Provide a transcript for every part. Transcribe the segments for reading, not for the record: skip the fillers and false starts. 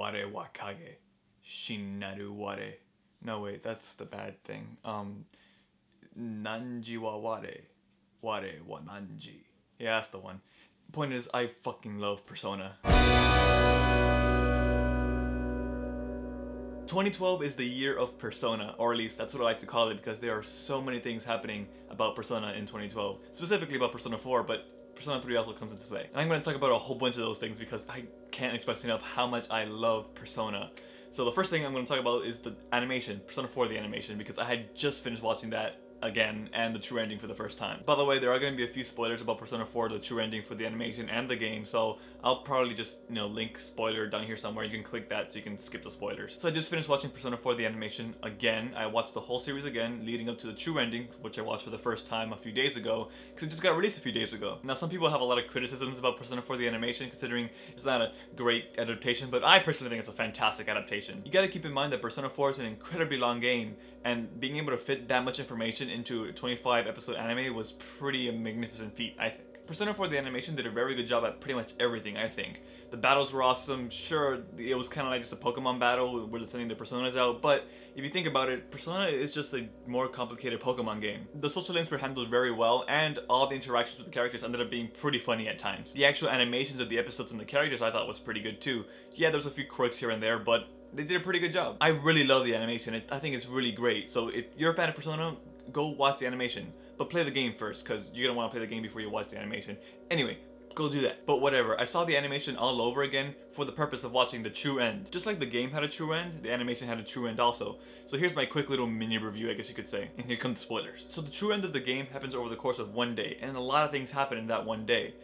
ware wa kage, shinnaru ware. No wait, that's the bad thing. Nanji wa ware, ware wa nanji. Yeah, that's the one. Point is, I fucking love Persona. 2012 is the year of Persona, or at least that's what I like to call it, because there are so many things happening about Persona in 2012. Specifically about Persona 4, but Persona 3 also comes into play. And I'm going to talk about a whole bunch of those things because I can't express enough how much I love Persona. So the first thing I'm going to talk about is the animation, Persona 4 the animation, because I had just finished watching that again and the true ending for the first time. By the way, there are going to be a few spoilers about Persona 4, the true ending for the animation and the game, so I'll probably just, you know, link spoiler down here somewhere. You can click that so you can skip the spoilers. So I just finished watching Persona 4 the animation again. I watched the whole series again leading up to the true ending, which I watched for the first time a few days ago because it just got released a few days ago. Now some people have a lot of criticisms about Persona 4 the animation considering it's not a great adaptation, but I personally think it's a fantastic adaptation. You gotta keep in mind that Persona 4 is an incredibly long game, and being able to fit that much information into a 25 episode anime was pretty a magnificent feat, I think. Persona 4 the animation did a very good job at pretty much everything, I think. The battles were awesome. Sure, it was kind of like just a Pokemon battle where they're sending their personas out, but if you think about it, Persona is just a more complicated Pokemon game. The social links were handled very well, and all the interactions with the characters ended up being pretty funny at times. The actual animations of the episodes and the characters I thought was pretty good too. Yeah, there's a few quirks here and there, but they did a pretty good job. I really love the animation. I think it's really great. So if you're a fan of Persona, go watch the animation. But play the game first, because you're going to want to play the game before you watch the animation. Anyway, go do that. But whatever, I saw the animation all over again for the purpose of watching the true end. Just like the game had a true end, the animation had a true end also. So here's my quick little mini review, I guess you could say. And here come the spoilers. So the true end of the game happens over the course of one day, and a lot of things happen in that one day.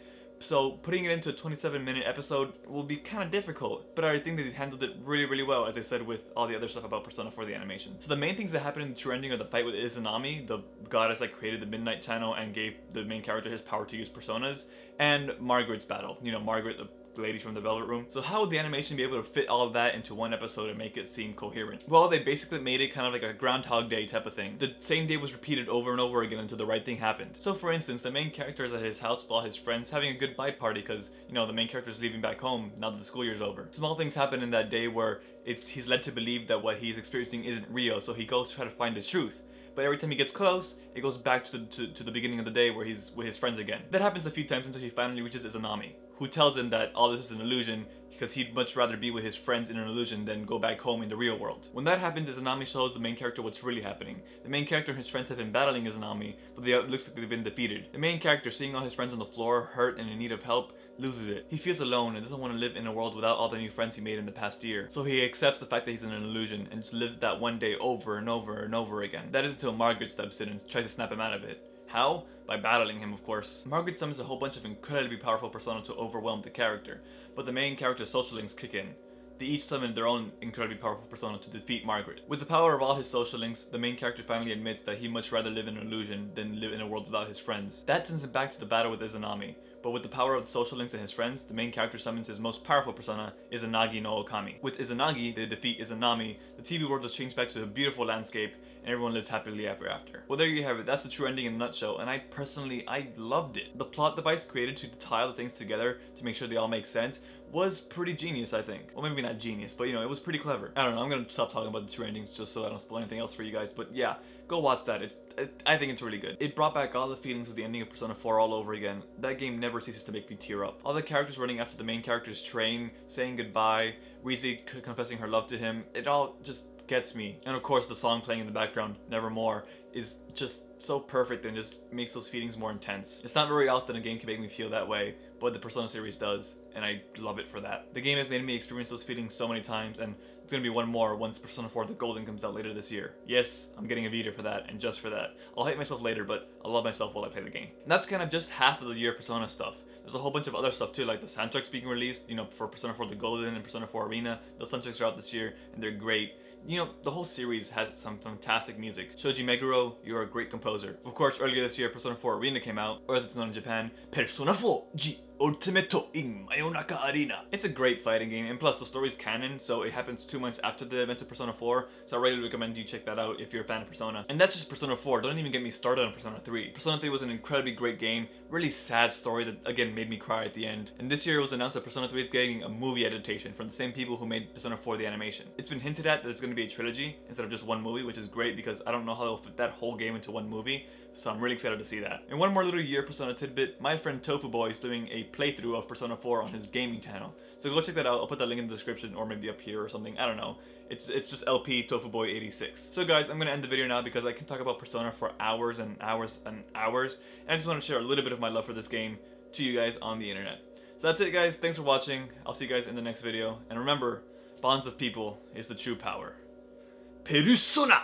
So putting it into a 27-minute episode will be kind of difficult, but I think they handled it really well, as I said with all the other stuff about Persona 4 the animation. So the main things that happen in the true ending are the fight with Izanami, the goddess that created the Midnight Channel and gave the main character his power to use personas, and Margaret's battle. You know, Margaret, the lady from the Velvet Room. So how would the animation be able to fit all of that into one episode and make it seem coherent? Well, they basically made it kind of like a Groundhog Day type of thing. The same day was repeated over and over again until the right thing happened. So for instance, the main character is at his house with all his friends having a goodbye party because, you know, the main character is leaving back home now that the school year's over. Small things happen in that day where he's led to believe that what he's experiencing isn't real, so he goes to try to find the truth. But every time he gets close, it goes back to the beginning of the day where he's with his friends again. That happens a few times until he finally reaches Izanami, who tells him that all this is an illusion because he'd much rather be with his friends in an illusion than go back home in the real world. When that happens, Izanami shows the main character what's really happening. The main character and his friends have been battling Izanami, but it looks like they've been defeated. The main character, seeing all his friends on the floor, hurt and in need of help, loses it. He feels alone and doesn't want to live in a world without all the new friends he made in the past year. So he accepts the fact that he's in an illusion and just lives that one day over and over and over again. That is until Margaret steps in and tries to snap him out of it. How? By battling him, of course. Margaret summons a whole bunch of incredibly powerful persona to overwhelm the character, but the main character's social links kick in. They each summon their own incredibly powerful persona to defeat Margaret. With the power of all his social links, the main character finally admits that he'd much rather live in an illusion than live in a world without his friends. That sends him back to the battle with Izanami, but with the power of the social links and his friends, the main character summons his most powerful persona, Izanagi no Okami. With Izanagi, they defeat Izanami, the TV world is changed back to a beautiful landscape, and everyone lives happily ever after. Well, there you have it. That's the true ending in a nutshell, and I loved it. The plot device created to tie the things together to make sure they all make sense was pretty genius, I think. Well, maybe not genius, but you know, it was pretty clever. I don't know, I'm gonna stop talking about the true endings just so I don't spoil anything else for you guys, but yeah, go watch that. I think it's really good. It brought back all the feelings of the ending of Persona 4 all over again. That game never ceases to make me tear up. All the characters running after the main character's train, saying goodbye, Rize confessing her love to him, it all just gets me. And of course the song playing in the background, Nevermore, is just so perfect and just makes those feelings more intense. It's not very often a game can make me feel that way, but the Persona series does, and I love it for that. The game has made me experience those feelings so many times, and it's gonna be one more once Persona 4 The Golden comes out later this year. Yes, I'm getting a Vita for that, and just for that. I'll hate myself later, but I'll love myself while I play the game. And that's kind of just half of the year Persona stuff. There's a whole bunch of other stuff too, like the soundtracks being released, you know, for Persona 4 The Golden and Persona 4 Arena. Those soundtracks are out this year, and they're great. You know, the whole series has some fantastic music. Shoji Meguro, you're a great composer. Of course, earlier this year, Persona 4 Arena came out, or as it's known in Japan, Persona 4 G. Ultimate in Mayonaka Arena. It's a great fighting game, and plus the story's canon, so it happens 2 months after the events of Persona 4, so I really recommend you check that out if you're a fan of Persona. And that's just Persona 4, don't even get me started on Persona 3. Persona 3 was an incredibly great game, really sad story that again made me cry at the end. And this year it was announced that Persona 3 is getting a movie adaptation from the same people who made Persona 4 the animation. It's been hinted at that it's going to be a trilogy instead of just one movie, which is great because I don't know how they'll fit that whole game into one movie, so I'm really excited to see that. And one more little year Persona tidbit, my friend Tofu Boy is doing a playthrough of Persona 4 on his gaming channel. So go check that out, I'll put that link in the description or maybe up here or something, I don't know. It's just LP Tofu Boy 86. So guys, I'm gonna end the video now because I can talk about Persona for hours and hours and hours, and I just want to share a little bit of my love for this game to you guys on the internet. So that's it guys, thanks for watching, I'll see you guys in the next video, and remember, bonds of people is the true power. Persona!